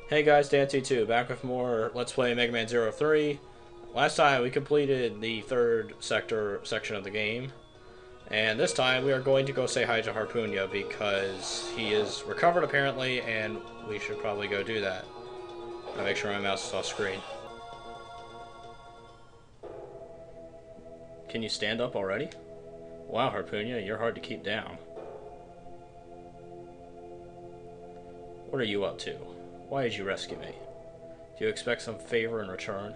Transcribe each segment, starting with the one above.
Hey guys, Dan2 back with more Let's Play Mega Man Zero 3. Last time we completed the third section of the game, and this time we are going to go say hi to Harpunia because he is recovered apparently, and we should probably go do that. I'll make sure my mouse is off screen. Can you stand up already? Wow, Harpunia, you're hard to keep down. What are you up to? Why did you rescue me? Do you expect some favor in return?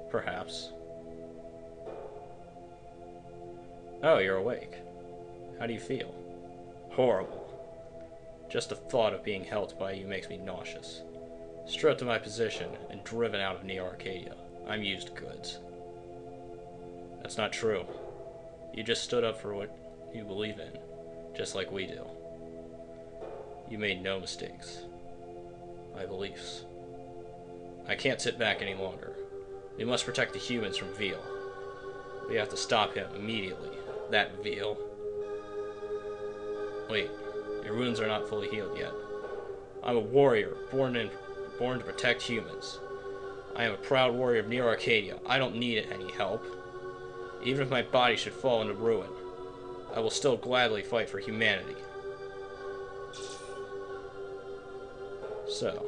Perhaps. Oh, you're awake. How do you feel? Horrible. Just the thought of being held by you makes me nauseous. Stripped of my position and driven out of Neo Arcadia, I'm used goods. That's not true. You just stood up for what you believe in, just like we do. You made no mistakes. My beliefs. I can't sit back any longer. We must protect the humans from Veal. We have to stop him immediately. That Veal. Wait, your wounds are not fully healed yet. I'm a warrior, born to protect humans. I am a proud warrior of Neo Arcadia. I don't need any help. Even if my body should fall into ruin, I will still gladly fight for humanity. So,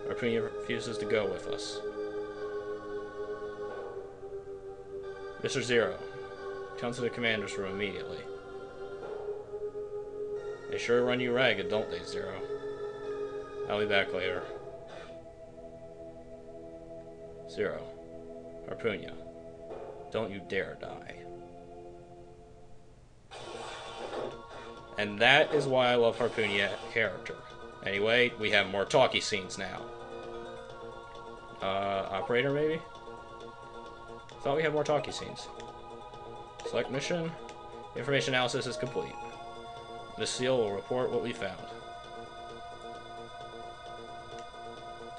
Harpunia refuses to go with us. Mr. Zero, come to the commander's room immediately. They sure run you ragged, don't they, Zero? I'll be back later. Zero, Harpunia, don't you dare die. And that is why I love Harpunia character. Anyway, we have more talkie scenes now. Operator, maybe? Thought we had more talkie scenes. Select mission. Information analysis is complete. Miss Seal will report what we found.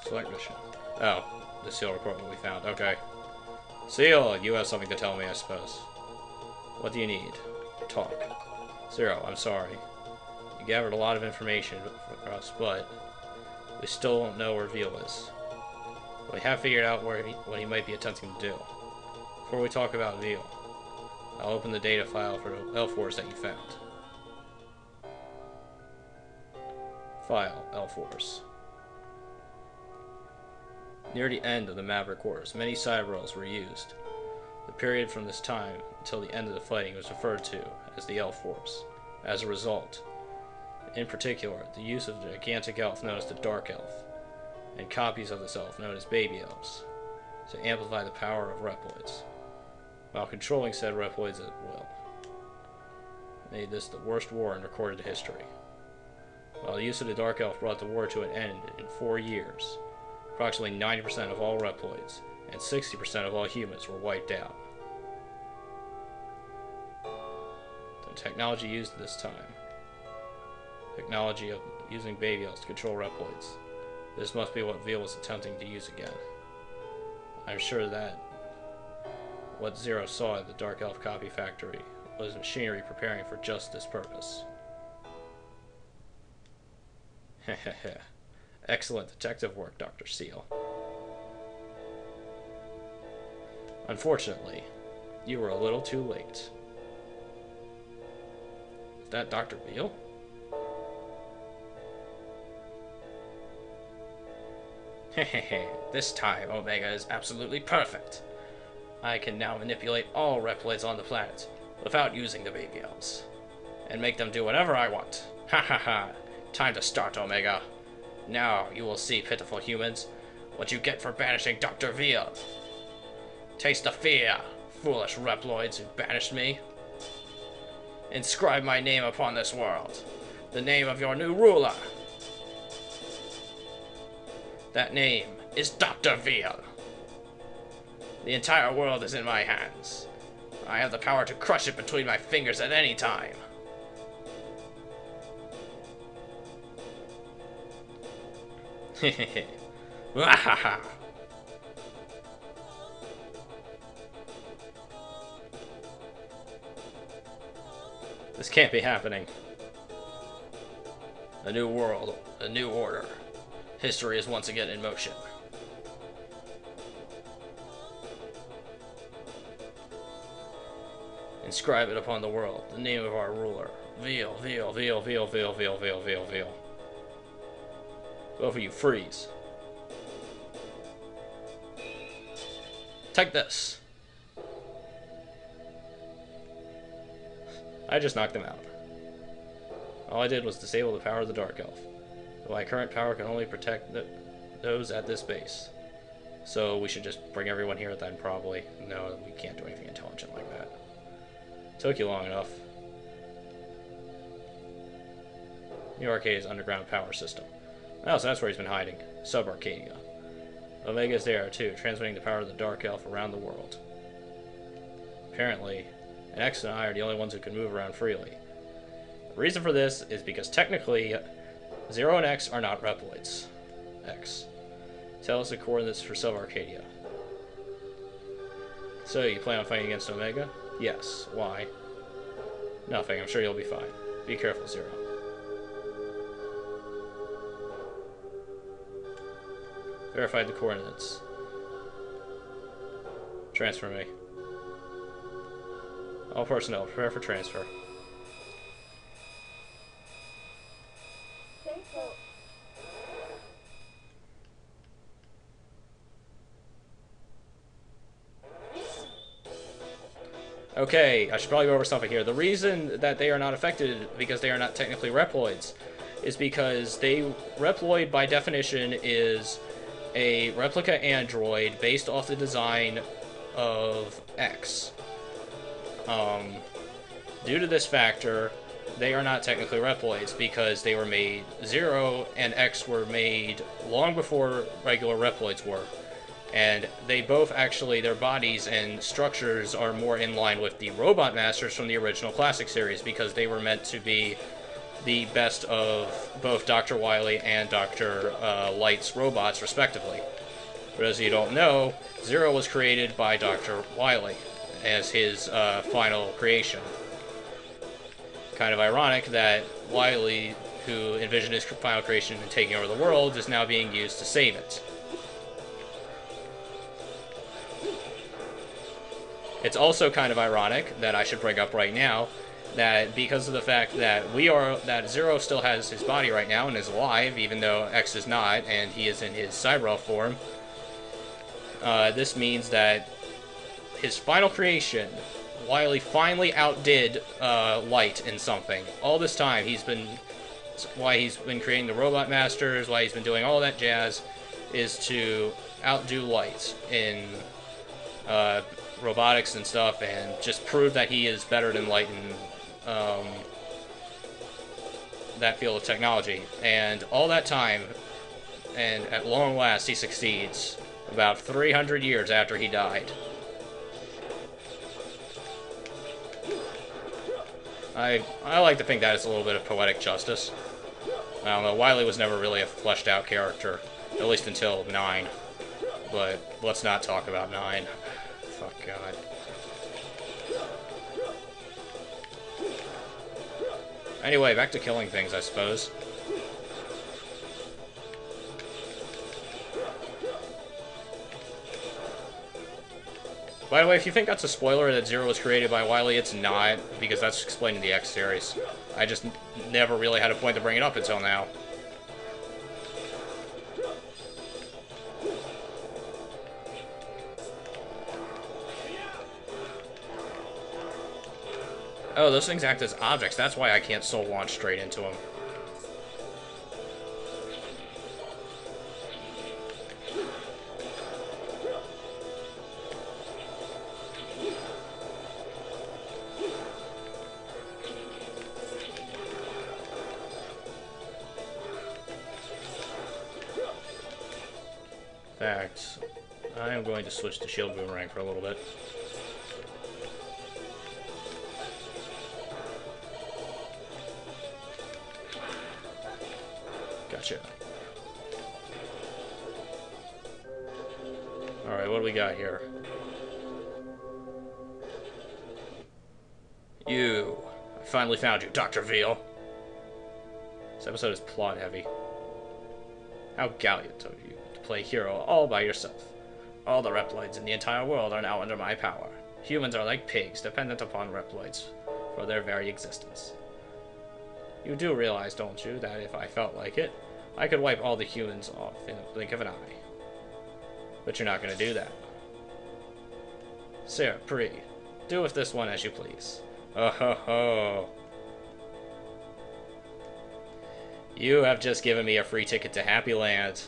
Select mission. Oh, the Seal will report what we found. Okay. Seal, you have something to tell me, I suppose. What do you need? Talk. Zero, I'm sorry. You gathered a lot of information for us, but we still don't know where Veal is. We have figured out what he might be attempting to do. Before we talk about Veal, I'll open the data file for the L-Force that you found. File, L-Force. Near the end of the Maverick Wars, many cyberrails were used. The period from this time until the end of the fighting was referred to as the L-Force. As a result, in particular, the use of the gigantic elf known as the Dark Elf, and copies of this elf known as Baby Elves, to amplify the power of Reploids, while controlling said Reploids at will. Made this the worst war in recorded history. While the use of the Dark Elf brought the war to an end in 4 years, approximately 90% of all Reploids and 60% of all humans were wiped out. The technology used this time, technology of using Baby Elves to control Reploids. This must be what Veal was attempting to use again. I'm sure that what Zero saw at the Dark Elf Copy Factory was machinery preparing for just this purpose. Heh. Excellent detective work, Dr. Seal. Unfortunately, you were a little too late. Is that Dr. Veal? Hehehe, this time Omega is absolutely perfect. I can now manipulate all Reploids on the planet without using the Baby Elves, and make them do whatever I want. Ha ha ha, time to start, Omega. Now you will see, pitiful humans, what you get for banishing Dr. Veal. Taste the fear, foolish Reploids who banished me. Inscribe my name upon this world, the name of your new ruler. That name is Dr. Veal. The entire world is in my hands. I have the power to crush it between my fingers at any time. Hehehe. Wahaha. This can't be happening. A new world, a new order. History is once again in motion. Inscribe it upon the world, the name of our ruler. Veal, veal, veal, veal, veal, veal, veal, veal, veal. Both of you, freeze. Take this. I just knocked them out. All I did was disable the power of the Dark Elf. But my current power can only protect those at this base. So we should just bring everyone here then, probably. No, we can't do anything intelligent like that. Took you long enough. New Arcadia's underground power system. Oh, so that's where he's been hiding. Sub-Arcadia. Omega is there, too, transmitting the power of the Dark Elf around the world. Apparently, and X and I are the only ones who can move around freely. The reason for this is because technically, 0 and X are not Reploids. X. Tell us the coordinates for Sub-Arcadia. So, you plan on fighting against Omega? Yes. Why? Nothing. I'm sure you'll be fine. Be careful, Zero. Verified the coordinates. Transfer me. All personnel, prepare for transfer. Okay, I should probably go over something here. The reason that they are not affected because they are not technically Reploids is because Reploid by definition is a replica android based off the design of X. Due to this factor, they are not technically Reploids because they were made 0 and X were made long before regular Reploids were. And they both actually, their bodies and structures are more in line with the Robot Masters from the original classic series because they were meant to be the best of both Dr. Wily and Dr. Light's robots, respectively. For those of you who don't know, Zero was created by Dr. Wily as his final creation. Kind of ironic that Wily, who envisioned his final creation and taking over the world, is now being used to save it. It's also kind of ironic that I should bring up right now that because of the fact that that Zero still has his body right now and is alive, even though X is not, and he is in his Cyber Elf form, this means that his final creation, Wily finally outdid Light in something. All this time, why he's been creating the Robot Masters, why he's been doing all that jazz, is to outdo Light in robotics and stuff, and just prove that he is better than Light in that field of technology. And all that time, and at long last, he succeeds. About 300 years after he died. I like to think that is a little bit of poetic justice. I don't know, Wily was never really a fleshed out character, at least until 9. But let's not talk about 9. Fuck God. Anyway, back to killing things, I suppose. By the way, if you think that's a spoiler that Zero was created by Wily, it's not, because that's explained in the X series. I just never really had a point to bring it up until now. Oh, those things act as objects. That's why I can't soul launch straight into them. In fact, I am going to switch to Shield Boomerang for a little bit. Gotcha. Alright, what do we got here? You. I finally found you, Dr. Veal. This episode is plot heavy. How gallant of you to play hero all by yourself. All the Reploids in the entire world are now under my power. Humans are like pigs, dependent upon Reploids for their very existence. You do realize, don't you, that if I felt like it, I could wipe all the humans off in a blink of an eye. But you're not going to do that. Sir, Pri, do with this one as you please. Oh ho ho. You have just given me a free ticket to Happy Land.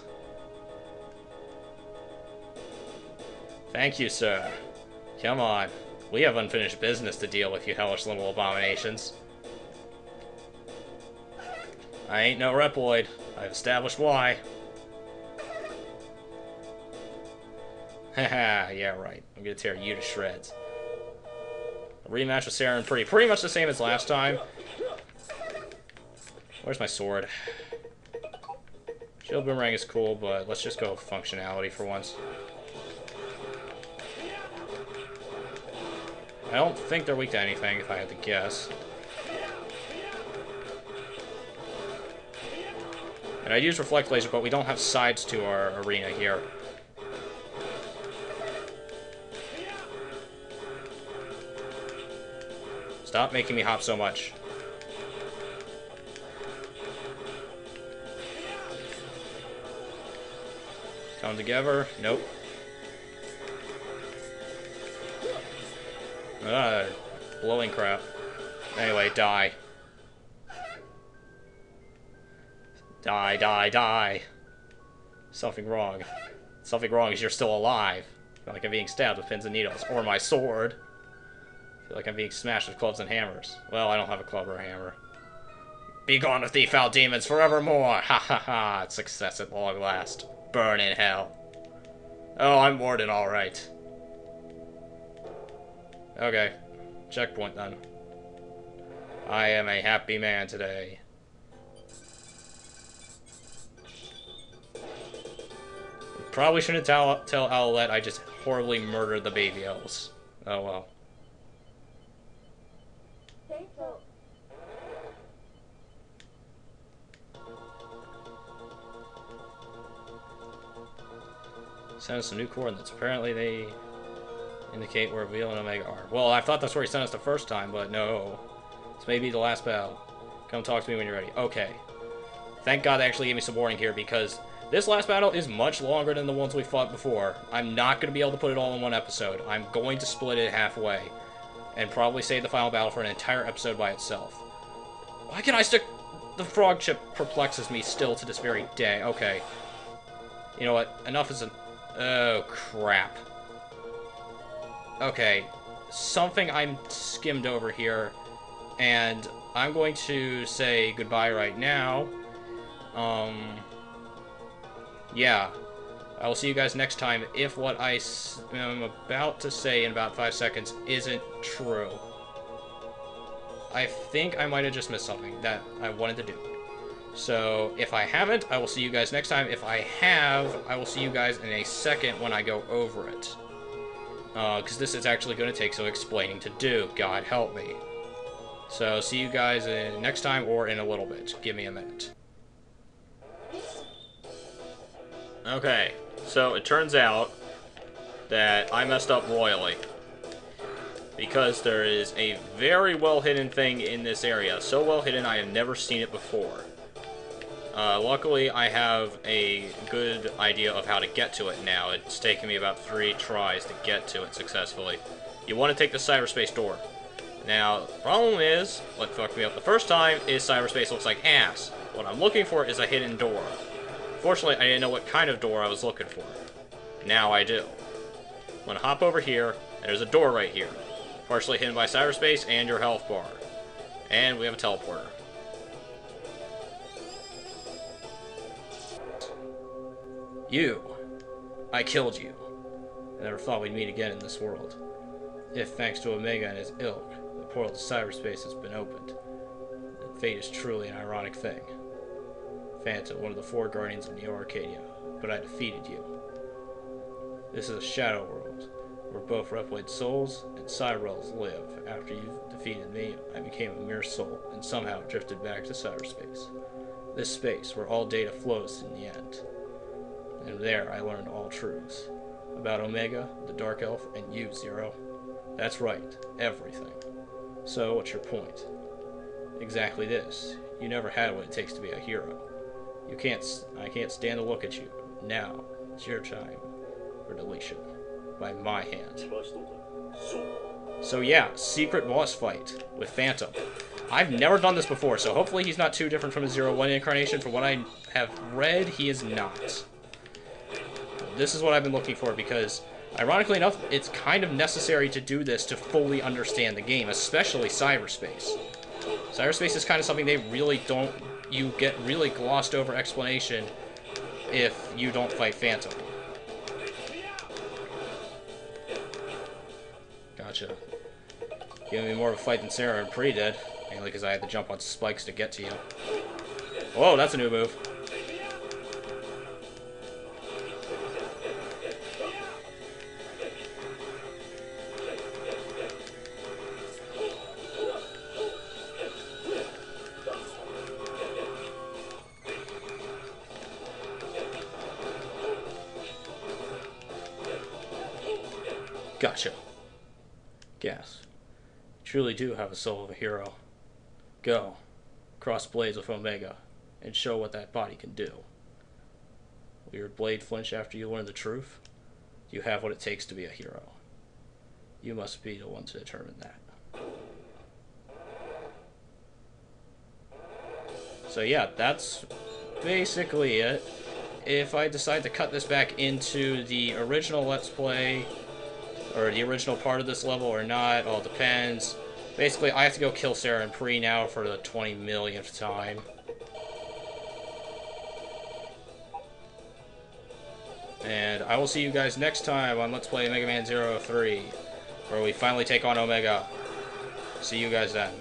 Thank you, sir. Come on. We have unfinished business to deal with, you hellish little abominations. I ain't no Reploid. I've established why. Haha, yeah, right. I'm gonna tear you to shreds. A rematch with Sarah and pretty much the same as last time. Where's my sword? Shield Boomerang is cool, but let's just go functionality for once. I don't think they're weak to anything, if I had to guess. And I use Reflect Laser, but we don't have sides to our arena here. Stop making me hop so much. Come together. Nope. Blowing crap. Anyway, die. Die, die, die. Something wrong. Something wrong is you're still alive. I feel like I'm being stabbed with pins and needles. Or my sword. I feel like I'm being smashed with clubs and hammers. Well, I don't have a club or a hammer. Be gone with thee, foul demons, forevermore! Ha ha ha! Success at long last. Burn in hell. Oh, I'm Warden, alright. Okay. Checkpoint then. I am a happy man today. Probably shouldn't tell Owlette I just horribly murdered the baby elves. Oh well. Sent us some new coordinates. Apparently they indicate where Veil and Omega are. Well, I thought that's where he sent us the first time, but no. This may be the last battle. Come talk to me when you're ready. Okay. Thank God they actually gave me some warning here, because this last battle is much longer than the ones we fought before. I'm not going to be able to put it all in one episode. I'm going to split it halfway, and probably save the final battle for an entire episode by itself. Why can I stick... The frog chip perplexes me still to this very day. Okay. You know what? Enough is a... Oh, crap. Okay. Something I'm skimmed over here, and I'm going to say goodbye right now. Yeah. I will see you guys next time if what I am about to say in about 5 seconds isn't true. I think I might have just missed something that I wanted to do. So, if I haven't, I will see you guys next time. If I have, I will see you guys in a second when I go over it. Because this is actually going to take some explaining to do. God help me. So, see you guys next time or in a little bit. Give me a minute. Okay, so it turns out that I messed up royally. Because there is a very well hidden thing in this area. So well hidden I have never seen it before. Luckily, I have a good idea of how to get to it now. It's taken me about 3 tries to get to it successfully. You want to take the cyberspace door. Now, the problem is, what fucked me up the first time is cyberspace looks like ass. What I'm looking for is a hidden door. Fortunately, I didn't know what kind of door I was looking for. Now I do. I'm going to hop over here, and there's a door right here. Partially hidden by cyberspace and your health bar. And we have a teleporter. You. I killed you. I never thought we'd meet again in this world. If, thanks to Omega and his ilk, the portal to cyberspace has been opened, then fate is truly an ironic thing. Phantom, one of the 4 guardians of Neo Arcadia, but I defeated you. This is a shadow world, where both Reploid souls and Cyrels live. After you defeated me, I became a mere soul, and somehow drifted back to cyberspace. This space, where all data flows in the end. And there I learned all truths. About Omega, the Dark Elf, and you, Zero. That's right, everything. So, what's your point? Exactly this. You never had what it takes to be a hero. I can't stand to look at you. Now, it's your time for deletion. By my hand. So yeah, secret boss fight with Phantom. I've never done this before, so hopefully he's not too different from a 0-1 incarnation. From what I have read, he is not. This is what I've been looking for because, ironically enough, it's kind of necessary to do this to fully understand the game, especially cyberspace. Cyberspace is kind of something they really don't... You get really glossed over explanation if you don't fight Phantom. Gotcha. Giving me more of a fight than Sarah and Pre did, mainly because I had to jump on spikes to get to you. Whoa, that's a new move. Gotcha. Gas. You truly do have a soul of a hero. Go. Cross blades with Omega, and show what that body can do. Will your blade flinch after you learn the truth? You have what it takes to be a hero. You must be the one to determine that. So yeah, that's basically it. If I decide to cut this back into the original Let's Play, or the original part of this level or not, all depends. Basically, I have to go kill Sarah and Pre now for the 20 millionth time. And I will see you guys next time on Let's Play Mega Man 003, where we finally take on Omega. See you guys then.